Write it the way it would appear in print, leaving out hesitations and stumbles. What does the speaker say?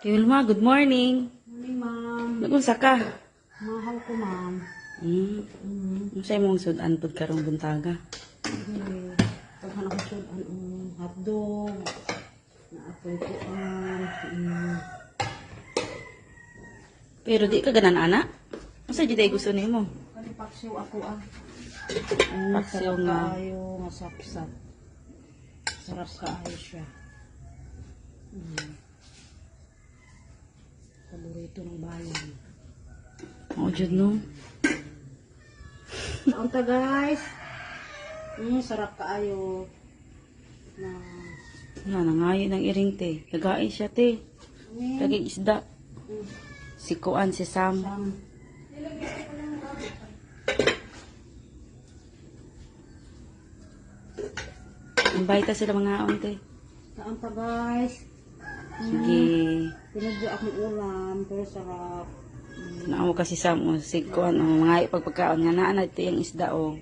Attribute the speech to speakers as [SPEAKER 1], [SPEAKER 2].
[SPEAKER 1] Wilma, good morning.
[SPEAKER 2] Morning, ma'am.
[SPEAKER 1] Nagunsa ka?
[SPEAKER 2] Mahal ko, ma'am.
[SPEAKER 1] Sa'yo mong sudan pod karong buntaga.
[SPEAKER 2] Hindi. Paghan ako siya, hotdog, na-apple ko,
[SPEAKER 1] Pero di ka ganan, ana? Asa di tayo gusto nimo?
[SPEAKER 2] paksiw ako,
[SPEAKER 1] Paksiw
[SPEAKER 2] sarap
[SPEAKER 1] nga.
[SPEAKER 2] kaayo, nga sapsap. Sarap kaayo siya. Paborito ng bayan.
[SPEAKER 1] Oo, jud no.
[SPEAKER 2] Kaunta, guys. Sarap kaayo. Na,
[SPEAKER 1] Wala na ngayon ng iring te. Nagain siya te. Laging isda. Sikuan si Sam.
[SPEAKER 2] Sam.
[SPEAKER 1] Invite sila mga aon te.
[SPEAKER 2] Kaunta, guys.
[SPEAKER 1] Sige.
[SPEAKER 2] Pinagyo akong ulam, pero sarap.
[SPEAKER 1] Naawa kasi Sam o sikuan o mga pagpagkaon nga naa na ito yung isda o.